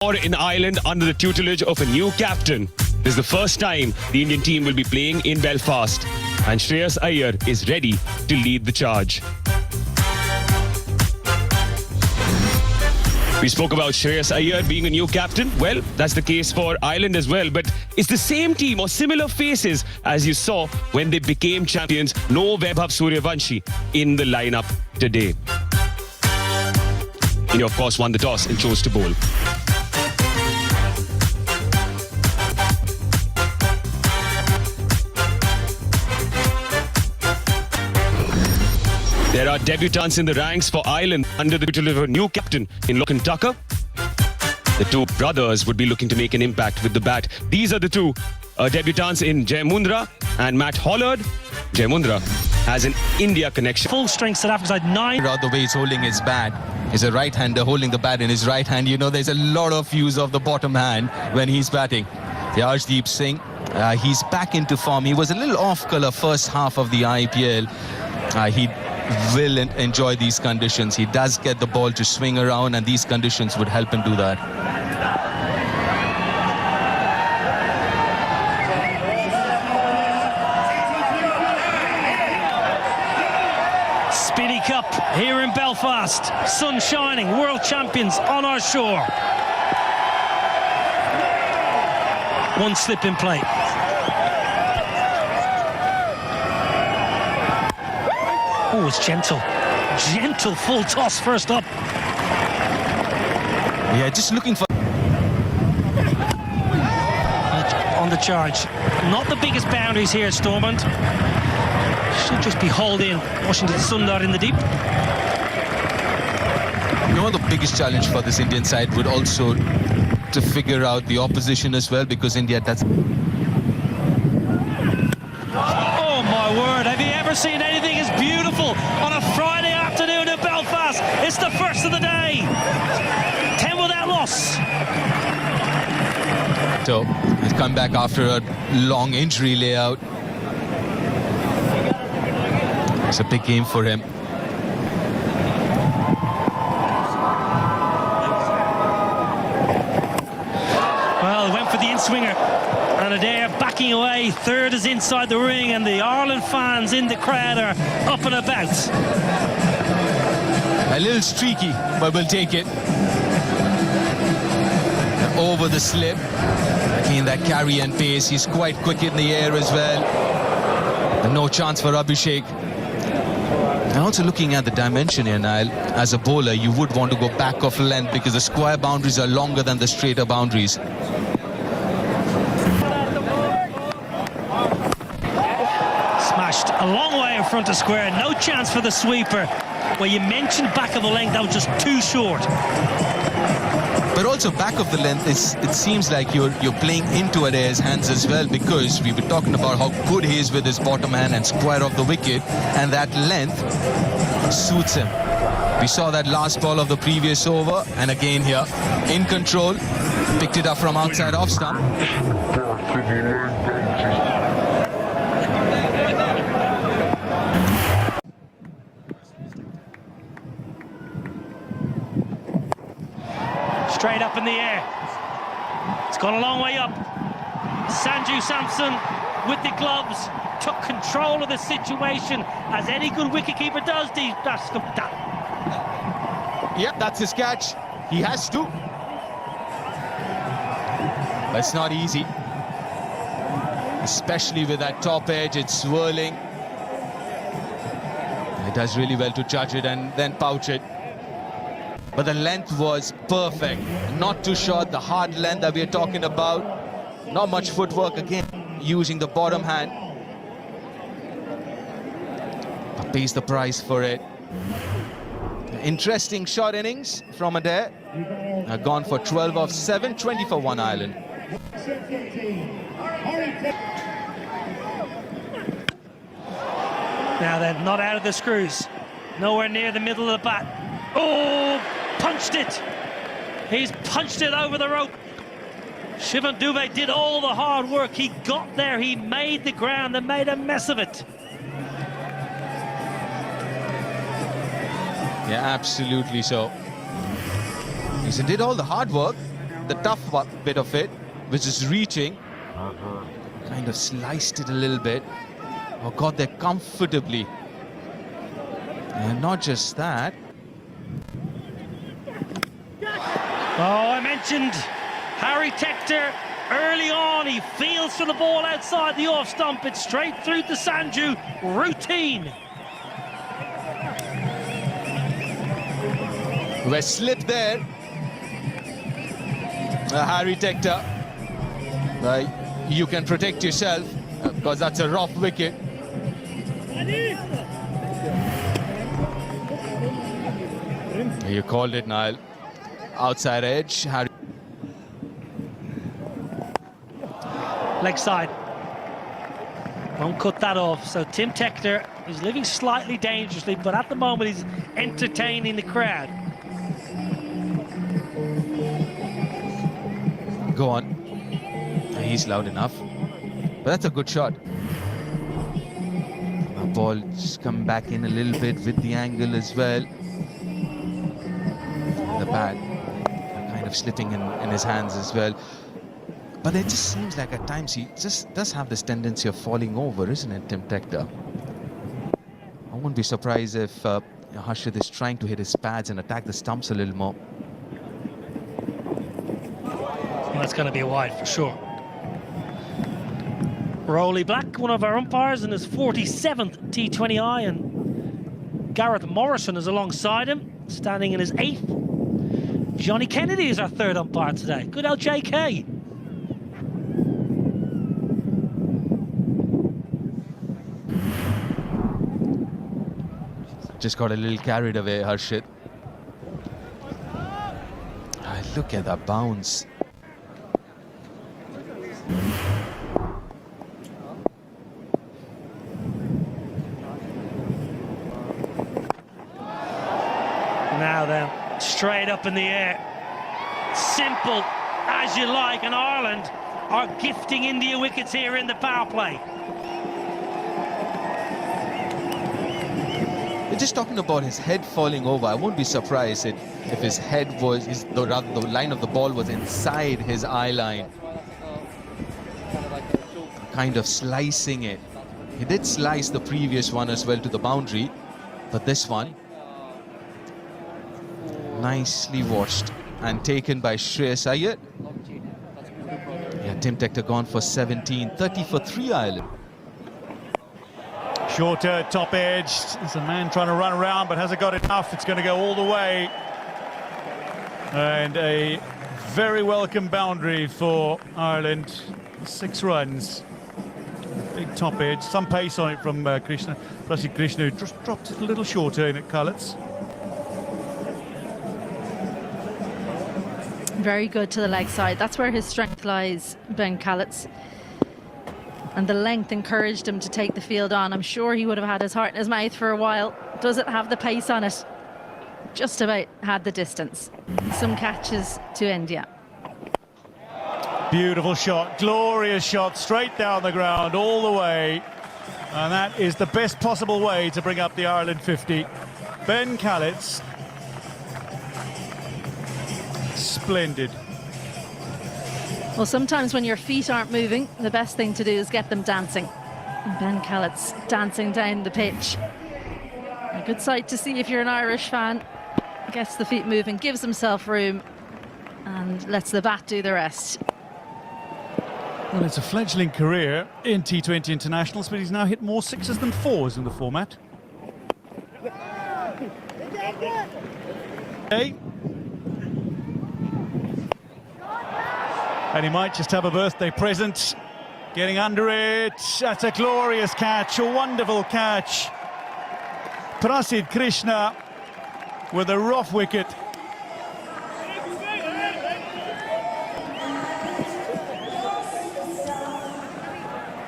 Or in Ireland under the tutelage of a new captain. This is the first time the Indian team will be playing in Belfast, and Shreyas Iyer is ready to lead the charge. We spoke about Shreyas Iyer being a new captain. Well, that's the case for Ireland as well, but it's the same team or similar faces as you saw when they became champions. No Vaibhav Suryavanshi in the lineup today. India, of course, won the toss and chose to bowl. There are debutants in the ranks for Ireland under the tutelage of a new captain in Logan Tucker. The two brothers would be looking to make an impact with the bat. These are the two debutants in Jay Mundra and Matt Hollard. Jay Mundra has an India connection. Full strength South Africa side 9. The way he's holding his bat. He's a right-hander holding the bat in his right hand. You know, there's a lot of use of the bottom hand when he's batting. The Arshdeep Singh, he's back into form. He was a little off-colour first half of the IPL. He will enjoy these conditions. He does get the ball to swing around, and these conditions would help him do that. Speedy Cup here in Belfast. Sun shining, world champions on our shore. One slip in play. Oh, it's gentle. Gentle full toss first up. Yeah, just looking for... On the charge. Not the biggest boundaries here, Stormont. Should just be hauled in. Washington Sundar in the deep. You know, the biggest challenge for this Indian side would also to figure out the opposition as well, because India does... Oh, my word. Have you ever seen anything as beautiful on a Friday afternoon in Belfast? It's the first of the day. 10 without loss. So, he's come back after a long injury layout. It's a big game for him. Well, went for the in-swinger. And Adair backing away. Third is inside the ring, and the Ireland fans in the crowd are up and about. A little streaky, but we'll take it. Over the slip. Again, that carry and pace. He's quite quick in the air as well. And no chance for Abhishek. And also looking at the dimension here, Niall, as a bowler, you would want to go back of length because the square boundaries are longer than the straighter boundaries. Smashed a long way in front of square. No chance for the sweeper. Well, you mentioned back of the length, that was just too short. But also back of the length, it seems like you're playing into Adair's hands as well, because we were talking about how good he is with his bottom hand and square off the wicket, and that length suits him. We saw that last ball of the previous over, and again here, in control, picked it up from outside off stump. Straight up in the air. It's gone a long way up. Sanju Samson with the gloves took control of the situation, as any good wicketkeeper does. Yep, that's his catch. He has to. But it's not easy. Especially with that top edge, it's swirling. He does really well to judge it and then pouch it. But the length was perfect. Not too short, the hard length that we're talking about. Not much footwork again, using the bottom hand. But pays the price for it. Interesting shot innings from Adair. Gone for 12 of 7, 20 for 1 Ireland. Now they're not out of the screws. Nowhere near the middle of the bat. Oh, punched it. He's punched it over the rope. Shivan Dubé did all the hard work. He got there, he made the ground and made a mess of it. Yeah, absolutely so. He did all the hard work, the tough bit of it, which is reaching. Kind of sliced it a little bit. Oh, got there comfortably. And not just that. Oh, I mentioned Harry Tector early on. He feels for the ball outside the off stump. It's straight through to Sanju. Routine. We're slipped there. Harry Tector. You can protect yourself because that's a rough wicket. You called it, Niall. Outside edge. Harry. Leg side. Won't cut that off. So Tim Tector is living slightly dangerously, but at the moment he's entertaining the crowd. Go on. He's loud enough. But that's a good shot. The ball just come back in a little bit with the angle as well. The bat kind of slipping in his hands as well. But it just seems like at times he just does have this tendency of falling over, isn't it, Tim Tector? I wouldn't be surprised if Harshit is trying to hit his pads and attack the stumps a little more. Well, that's going to be a wide for sure. Rolly Black, one of our umpires, in his 47th T20I, and Gareth Morrison is alongside him, standing in his 8th. Johnny Kennedy is our 3rd umpire today. Good LJK. Just got a little carried away, Harshit. Look at that bounce. Now then, straight up in the air. Simple as you like, and Ireland are gifting India wickets here in the power play. We're just talking about his head falling over. I won't be surprised if his head was, the line of the ball was inside his eye line. Kind of slicing it. He did slice the previous one as well to the boundary, but this one, nicely watched and taken by Shreyas Iyer. Yeah, Tim Tector gone for 17, 30 for 3 Ireland. Shorter, top edge. There's a man trying to run around, but hasn't got enough. It's going to go all the way. And a very welcome boundary for Ireland. 6 runs. Big top edge. Some pace on it from Krishna. Plus Krishna just dropped it a little shorter in at Cullets. Very good to the leg side. That's where his strength lies, Ben Callets. And the length encouraged him to take the field on. I'm sure he would have had his heart in his mouth for a while. Does it have the pace on it? Just about had the distance. Some catches to India. Beautiful shot, glorious shot, straight down the ground, all the way. And that is the best possible way to bring up the Ireland 50. Ben Callets. Splendid. Well, sometimes when your feet aren't moving, the best thing to do is get them dancing. And Ben Callets dancing down the pitch. A good sight to see if you're an Irish fan. Gets the feet moving, gives himself room, and lets the bat do the rest. Well, it's a fledgling career in T20 internationals, but he's now hit more 6s than 4s in the format. Okay. And he might just have a birthday present. Getting under it. That's a glorious catch, a wonderful catch. Prasid Krishna with a rough wicket.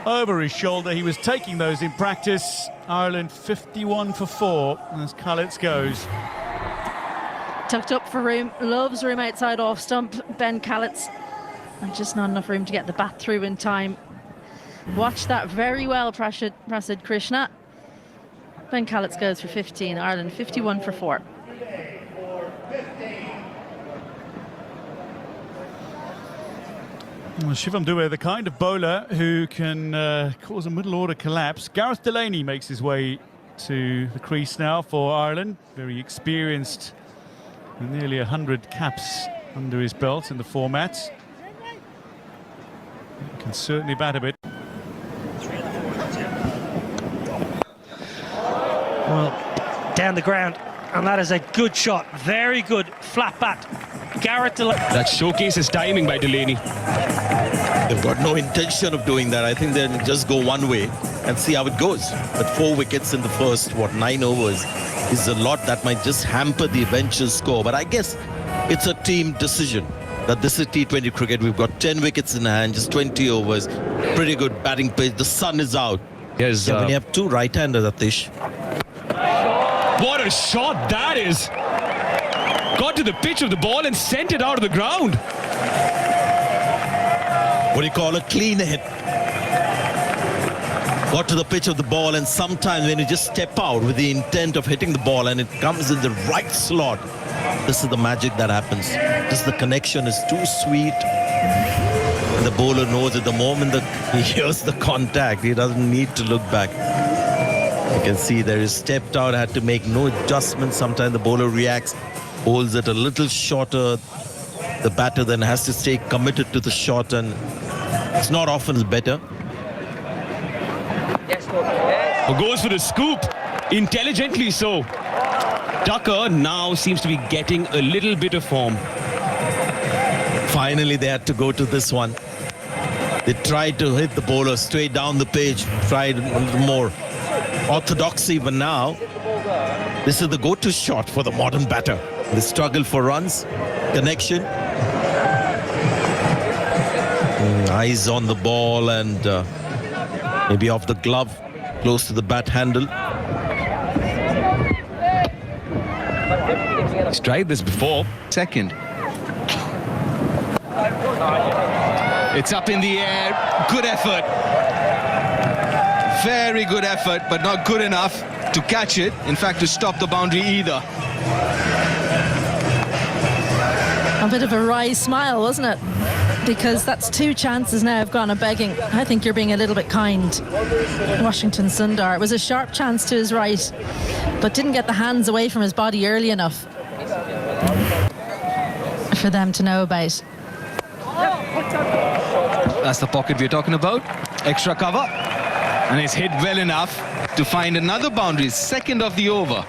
Over his shoulder, he was taking those in practice. Ireland 51 for 4 as Callets goes. Tucked up for room, loves room outside off stump, Ben Callets. And just not enough room to get the bat through in time. Watch that very well, Prasid Krishna. Ben Callets goes for 15, Ireland 51 for 4. Well, Shivam Dube, the kind of bowler who can cause a middle order collapse. Gareth Delaney makes his way to the crease now for Ireland. Very experienced, with nearly 100 caps under his belt in the format. Can certainly bat a bit. Well, down the ground, and that is a good shot. Very good flat bat. Gareth Delaney. That showcases timing by Delaney. They've got no intention of doing that. I think they'll just go one way and see how it goes. But 4 wickets in the first, 9 overs is a lot that might just hamper the eventual score. But I guess it's a team decision that this is T20 cricket. We've got 10 wickets in hand, just 20 overs. Pretty good batting pitch. The sun is out. Yes, When you have 2 right-handers, Atish. what a shot that is! Got to the pitch of the ball and sent it out of the ground. What do you call a clean hit? Got to the pitch of the ball, and sometimes when you just step out with the intent of hitting the ball and it comes in the right slot, this is the magic that happens. Just the connection is too sweet. And the bowler knows at the moment that he hears the contact, he doesn't need to look back. You can see there is stepped out, had to make no adjustments. Sometimes the bowler reacts, holds it a little shorter. The batter then has to stay committed to the shot, and it's not often better. Goes for the scoop, intelligently so. Tucker now seems to be getting a little bit of form. Finally, they had to go to this one. They tried to hit the bowler straight down the page, tried a little more orthodoxy, but now this is the go-to shot for the modern batter. The struggle for runs, connection. Eyes on the ball and maybe off the glove, close to the bat handle. He's tried this before. Second. It's up in the air. Good effort. Very good effort, but not good enough to catch it. In fact, to stop the boundary either. A bit of a wry smile, wasn't it? Because that's 2 chances now have gone a begging. I think you're being a little bit kind, Washington Sundar. It was a sharp chance to his right, but didn't get the hands away from his body early enough for them to know about. That's the pocket we're talking about. Extra cover. And it's hit well enough to find another boundary, second of the over.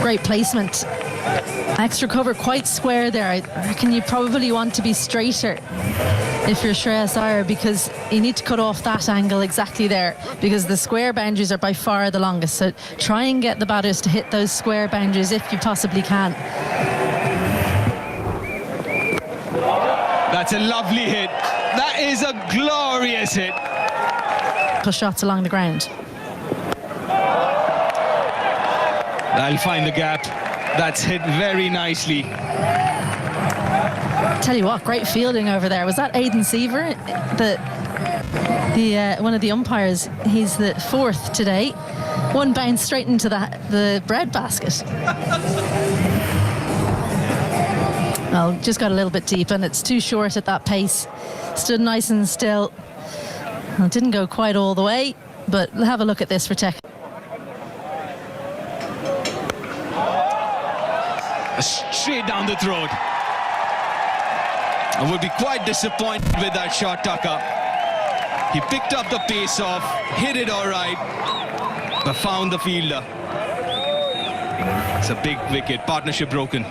Great placement. Extra cover quite square there. I reckon you probably want to be straighter if you're Shreyas Iyer, because you need to cut off that angle exactly there, because the square boundaries are by far the longest. So try and get the batters to hit those square boundaries if you possibly can. That's a lovely hit. That is a glorious hit. Shots along the ground. That'll find the gap. That's hit very nicely. Tell you what, great fielding over there. Was that Aidan Seaver, the one of the umpires? He's the 4th today. One bounce straight into the bread basket. Well, just got a little bit deep, and it's too short at that pace. Stood nice and still. Well, didn't go quite all the way, but we'll have a look at this for tech. Straight down the throat. I would be quite disappointed with that shot, Tucker. He picked up the pace off, hit it all right, but found the fielder. It's a big wicket, partnership broken.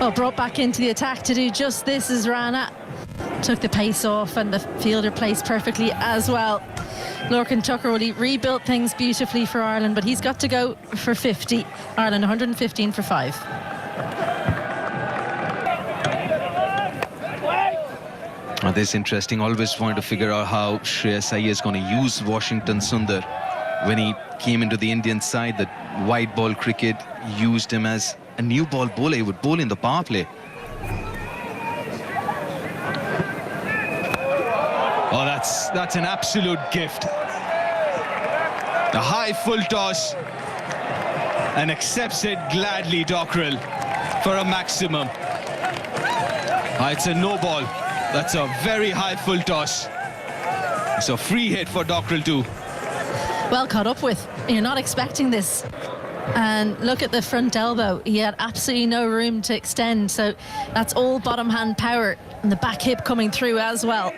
Well, brought back into the attack to do just this as Rana took the pace off, and the fielder placed perfectly as well. Lorcan Tucker, well, he rebuilt things beautifully for Ireland, but he's got to go for 50. Ireland 115 for 5. Oh, this is interesting. Always wanted to figure out how Shreyas Iyer is going to use Washington Sundar. When he came into the Indian side, the white ball cricket used him as a new ball bowler. He would bowl in the power play. Oh, that's an absolute gift. A high full toss, and accepts it gladly, Dockrell, for a maximum. It's a no ball. That's a very high full toss. It's a free hit for Dockrell too. Well caught up with. You're not expecting this. And look at the front elbow. He had absolutely no room to extend. So that's all bottom hand power. And the back hip coming through as well.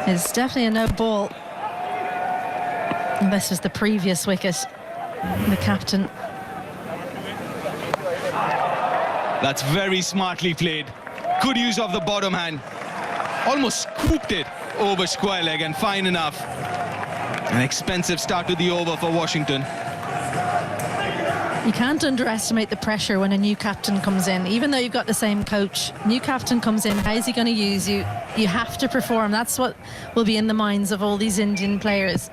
It's definitely a no ball. And this was the previous wicket. The captain. That's very smartly played. Good use of the bottom hand. Almost scooped it over square leg and fine enough. An expensive start to the over for Washington. You can't underestimate the pressure when a new captain comes in. Even though you've got the same coach, new captain comes in, how's he going to use you? You have to perform. That's what will be in the minds of all these Indian players.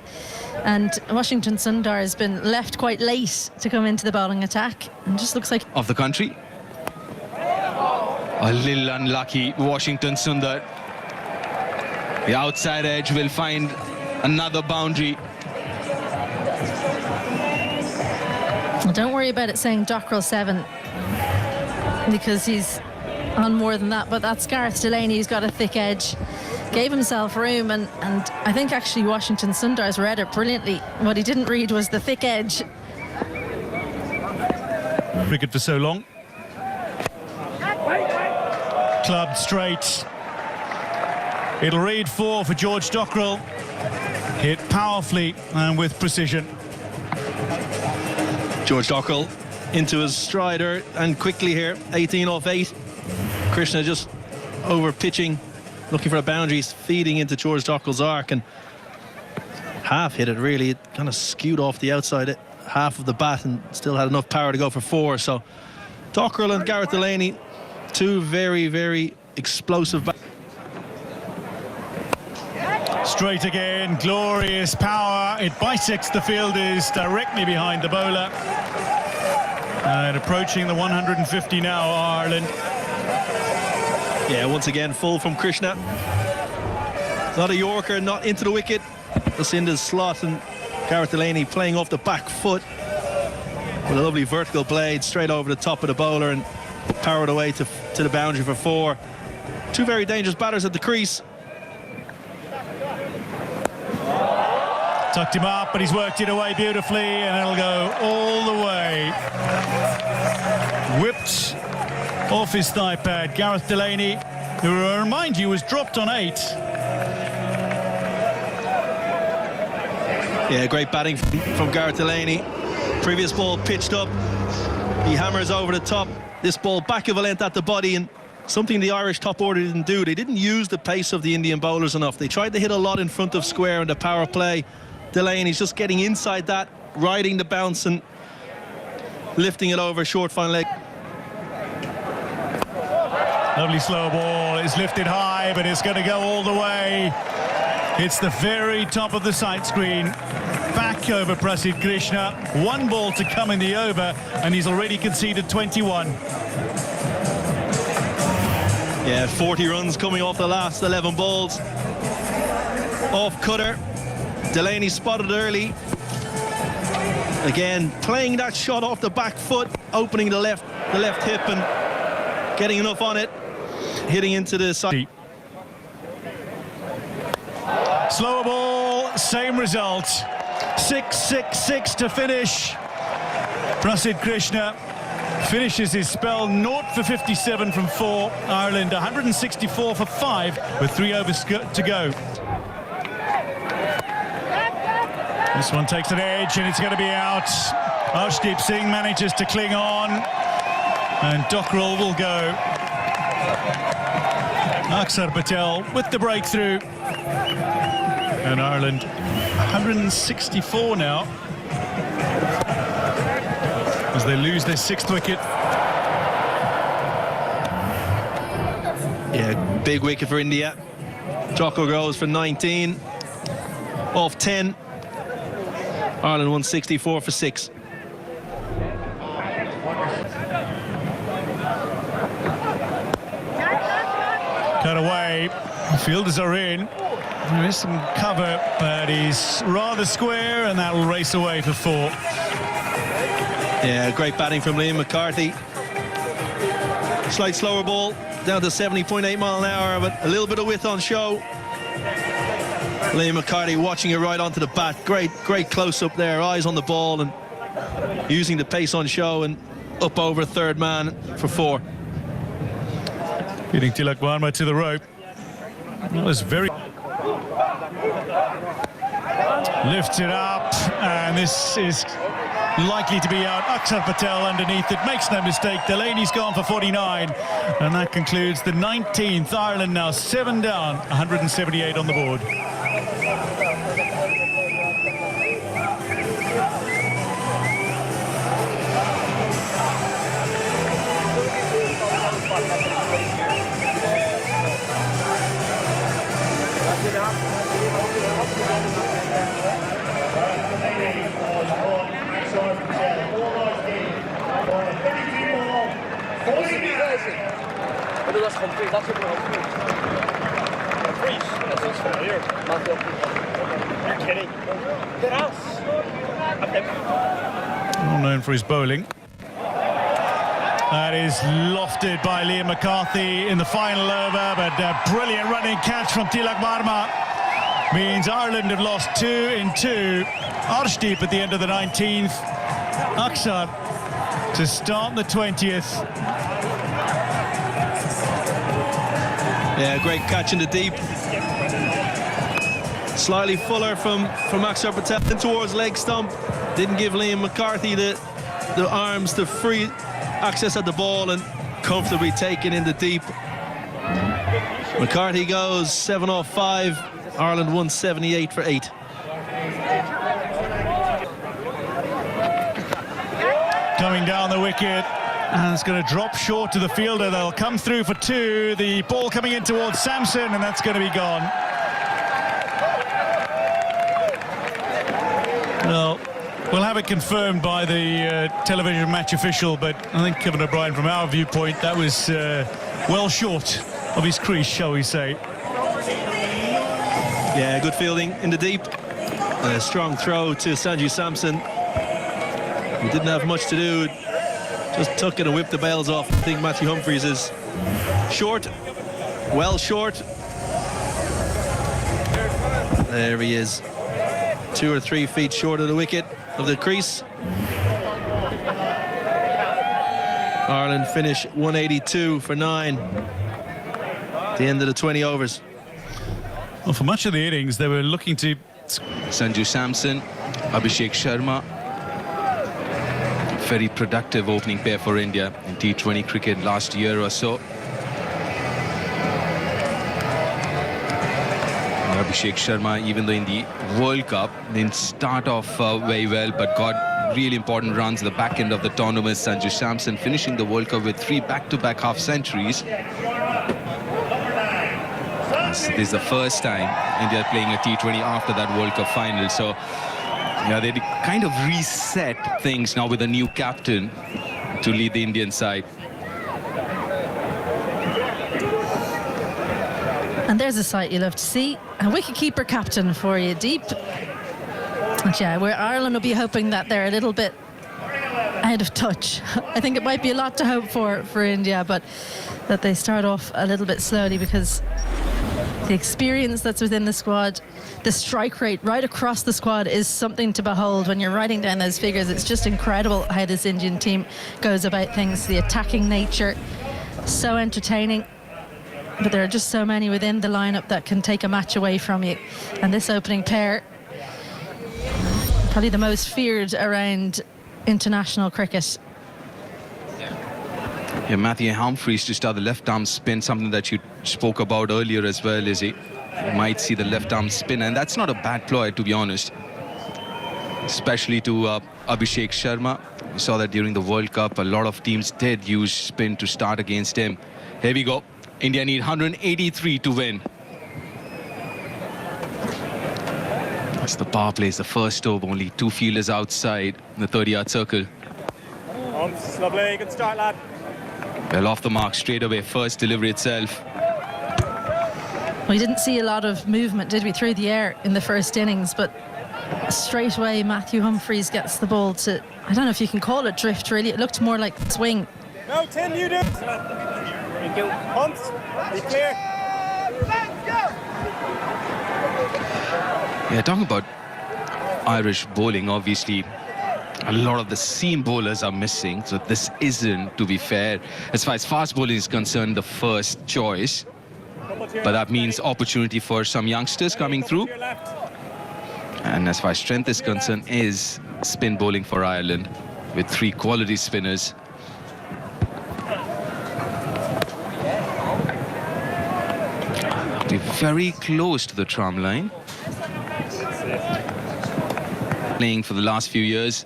And Washington Sundar has been left quite late to come into the bowling attack. And just looks like... Of the country. A little unlucky, Washington Sundar. The outside edge will find another boundary. Well, don't worry about it saying Dockrell 7, because he's on more than that. But that's Gareth Delaney, who's got a thick edge. Gave himself room, and I think actually Washington Sundar's read it brilliantly. What he didn't read was the thick edge. Cricket for so long. Clubbed straight. It'll read 4 for George Dockrell. Hit powerfully and with precision. George Dockrell into his strider and quickly here, 18 off 8. Krishna just over pitching, looking for a boundary, feeding into George Dockrell's arc and half hit it really. It kind of skewed off the outside half of the bat and still had enough power to go for 4. So Dockrell and Gareth Delaney, two very, very explosive bats. Straight again, glorious power. It bisects the fielders directly behind the bowler. And approaching the 150 now, Ireland. Yeah, once again, full from Krishna. Not a Yorker, not into the wicket. Just into the slot, and Gareth Delaney playing off the back foot with a lovely vertical blade straight over the top of the bowler and powered away to the boundary for 4. Two very dangerous batters at the crease. Tucked him up, but he's worked it away beautifully, and it'll go all the way. Whipped off his thigh pad. Gareth Delaney, who, I remind you, was dropped on 8. Yeah, great batting from Gareth Delaney. Previous ball pitched up. He hammers over the top. This ball back of a length at the body, and something the Irish top order didn't do. They didn't use the pace of the Indian bowlers enough. They tried to hit a lot in front of square in the power play. Delaney's just getting inside that, riding the bounce and lifting it over short fine leg. Lovely slow ball. It's lifted high, but it's going to go all the way. It's the very top of the sight screen. Back over Prasidh Krishna. 1 ball to come in the over, and he's already conceded 21. Yeah, 40 runs coming off the last 11 balls. Off cutter. Delaney spotted early. Again, playing that shot off the back foot, opening the left hip and getting enough on it, hitting into the side. Slower ball, same result. 6-6-6 to finish. Prasidh Krishna finishes his spell 0 for 57 from 4. Ireland 164 for 5 with 3 overs to go. This one takes an edge and it's going to be out. Arshdeep Singh manages to cling on, and Dockrell will go. Aksar Patel with the breakthrough. And Ireland 164 now as they lose their 6th wicket. Yeah, big wicket for India. Dockrell goes for 19 off 10. Ireland 164 for 6. Cut away. The fielders are in. There is some cover, but he's rather square, and that will race away for 4. Yeah, great batting from Liam McCarthy. Slight slower ball, down to 70.8 mile an hour, but a little bit of width on show. Liam McCarthy watching it right onto the bat. Great close up there, eyes on the ball and using the pace on show and up over third man for 4. Getting Tilak Varma to the rope. That was very... Lifts it up, and this is likely to be out. Akshar Patel underneath it, makes no mistake. Delaney's gone for 49, and that concludes the 19th. Ireland now 7 down, 178 on the board. Well known for his bowling. That is lofted by Liam McCarthy in the final over, but a brilliant running catch from Tilak Varma means Ireland have lost 2 in 2. Arshdeep at the end of the 19th. Akshar to start the 20th. Yeah, great catch in the deep. Slightly fuller from Akshar Patel towards leg stump. Didn't give Liam McCarthy the arms to free access at the ball and comfortably taken in the deep. McCarthy goes 7 off 5. Ireland 178 for 8. Coming down the wicket, and it's going to drop short to the fielder. They'll come through for 2. The ball coming in towards Sampson, and that's going to be gone. Well, we'll have it confirmed by the television match official, but I think Kevin O'Brien, from our viewpoint, that was well short of his crease, shall we say. Yeah, good fielding in the deep. A strong throw to Sanju Sampson. He didn't have much to do. Just took it and whipped the bails off. I think Matthew Humphries is short. Well short. There he is. 2 or 3 feet short of the wicket, of the crease. Ireland finish 182 for 9. The end of the 20 overs. Well, for much of the innings, they were looking to... Sanju Sampson, Abhishek Sharma. Very productive opening pair for India in T20 cricket last year or so. Abhishek Sharma, even though in the World Cup, didn't start off very well, but got really important runs at the back end of the tournament. Sanju Sampson finishing the World Cup with 3 back-to-back half-centuries. This is the first time India are playing a T20 after that World Cup final. So, yeah, they kind of reset things now with a new captain to lead the Indian side. And there's a sight you love to see. A wicketkeeper captain for you, deep. And yeah, where Ireland will be hoping that they're a little bit out of touch. I think it might be a lot to hope for India, but that they start off a little bit slowly, because the experience that's within the squad, the strike rate right across the squad is something to behold. When you're writing down those figures, it's just incredible how this Indian team goes about things. The attacking nature, so entertaining. But there are just so many within the lineup that can take a match away from you. And this opening pair, probably the most feared around international cricket. Yeah, Matthew Humphries to start the left-arm spin, something that you spoke about earlier as well, Izzy. You might see the left-arm spin, and that's not a bad ploy, to be honest. Especially to Abhishek Sharma. We saw that during the World Cup, a lot of teams did use spin to start against him. Here we go. India need 183 to win. That's the power play. It's the first over. Only 2 fielders outside in the 30-yard circle. Lovely, good start, lad. Well, off the mark straight away. First delivery itself. We didn't see a lot of movement, did we, through the air in the first innings, but straight away Matthew Humphries gets the ball to, I don't know if you can call it drift, really. It looked more like swing. No, Tim, you do. Thank you. Pumps. Be clear. Yeah, talking about Irish bowling, obviously a lot of the seam bowlers are missing, so this isn't, to be fair, as far as fast bowling is concerned, the first choice. But that means opportunity for some youngsters coming through. And as far as strength is concerned, is spin bowling for Ireland with 3 quality spinners. They're very close to the tram line. Playing for the last few years.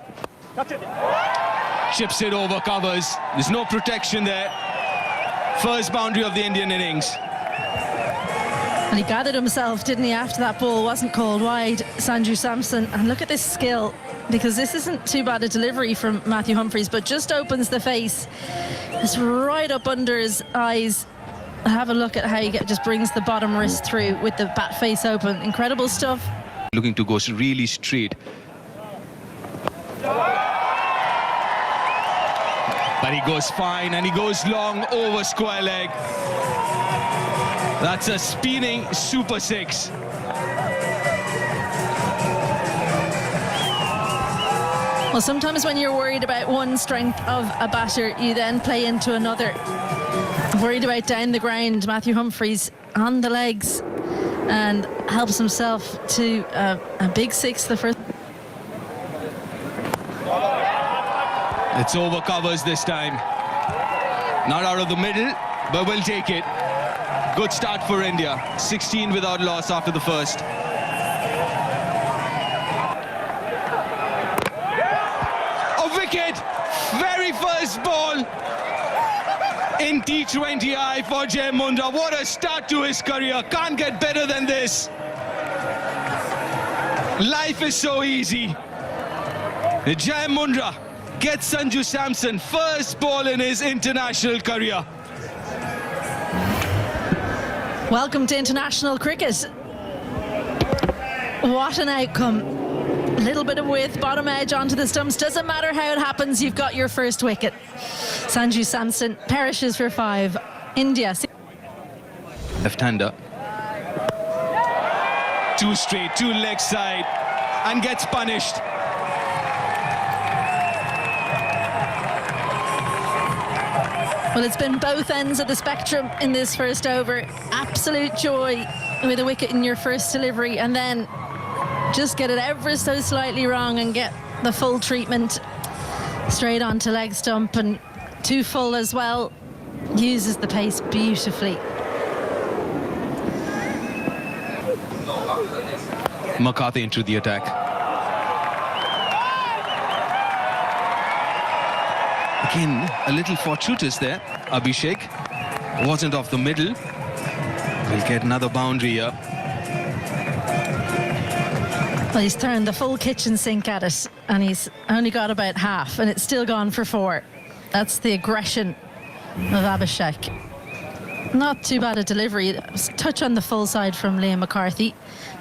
Chips it over covers. There's no protection there. First boundary of the Indian innings. And he gathered himself, didn't he, after that ball wasn't called wide, Sanju Samson. And look at this skill, because this isn't too bad a delivery from Matthew Humphries, but just opens the face. It's right up under his eyes. Have a look at how he just brings the bottom wrist through with the bat face open. Incredible stuff. Looking to go really straight. But he goes fine, and he goes long over square leg. That's a spinning super 6. Well, sometimes when you're worried about one strength of a batter, you then play into another. Worried about down the ground, Matthew Humphries on the legs and helps himself to a big 6 the first. It's over covers this time. Not out of the middle, but we'll take it. Good start for India. 16 without loss after the first. A wicket! Very first ball in T20I for Jai Mundra. What a start to his career. Can't get better than this. Life is so easy. Jai Mundra gets Sanju Samson first ball in his international career. Welcome to international cricket. What an outcome. A little bit of width, bottom edge onto the stumps. Doesn't matter how it happens, you've got your first wicket. Sanju Samson perishes for 5. India. Left-hander. 2 straight, 2 leg side, and gets punished. Well, it's been both ends of the spectrum in this first over. Absolute joy with a wicket in your first delivery, and then just get it ever so slightly wrong and get the full treatment straight onto leg stump, and too full as well. Uses the pace beautifully. McCarthy into the attack. Again, a little fortuitous there. Abhishek wasn't off the middle. We'll get another boundary here. Well, he's turned the full kitchen sink at it, and he's only got about half, and it's still gone for 4. That's the aggression of Abhishek. Not too bad a delivery. Touch on the full side from Liam McCarthy.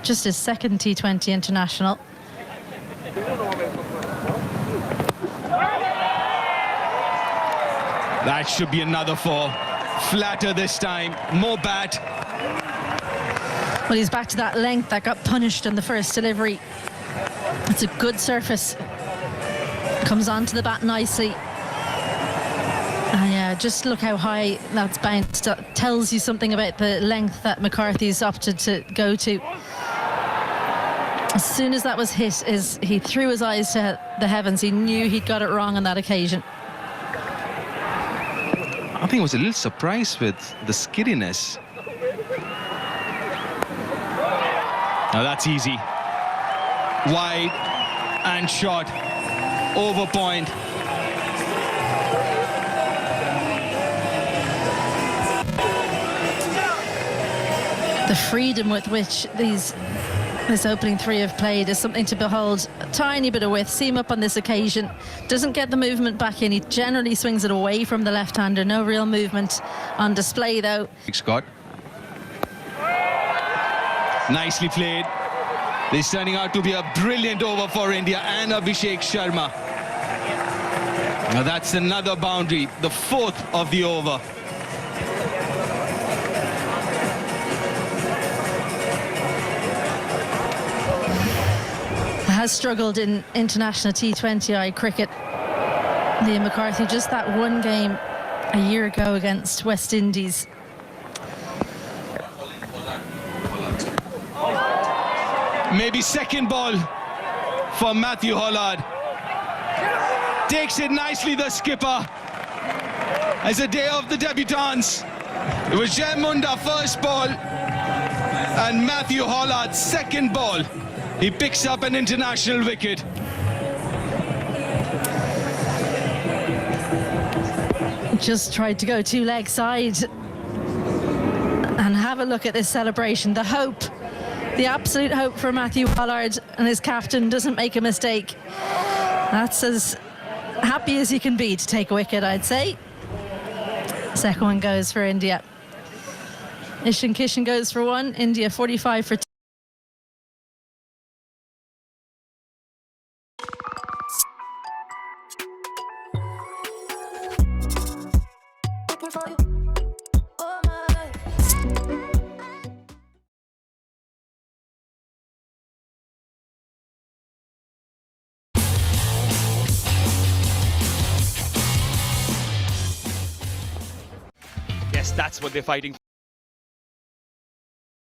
Just his second T20 international. That should be another 4. Flatter this time, more bat. Well, he's back to that length that got punished in the first delivery. It's a good surface. Comes onto the bat nicely. And yeah, just look how high that's bounced. That tells you something about the length that McCarthy's opted to go to. As soon as that was hit, he threw his eyes to the heavens. He knew he'd got it wrong on that occasion. I think I was a little surprised with the skiddiness. Now that's easy. Wide and short. Over point. The freedom with which this opening 3 have played is something to behold. A tiny bit of width, seam up on this occasion. Doesn't get the movement back in. He generally swings it away from the left-hander. No real movement on display, though. Scott. Nicely played. This is turning out to be a brilliant over for India and Abhishek Sharma. Now that's another boundary, the 4th of the over. has struggled in international T20I cricket. Liam McCarthy, just that one game a year ago against West Indies. Maybe second ball for Matthew Hollard. Takes it nicely, the skipper. As a day of the debutants, it was Jai Munda first ball and Matthew Hollard second ball. He picks up an international wicket. Just tried to go two leg side. And have a look at this celebration. The hope, the absolute hope for Matthew Hollard, and his captain doesn't make a mistake. That's as happy as you can be to take a wicket, I'd say. Second one goes for India. Ishan Kishan goes for one. India 45 for 2. Yes, that's what they're fighting for.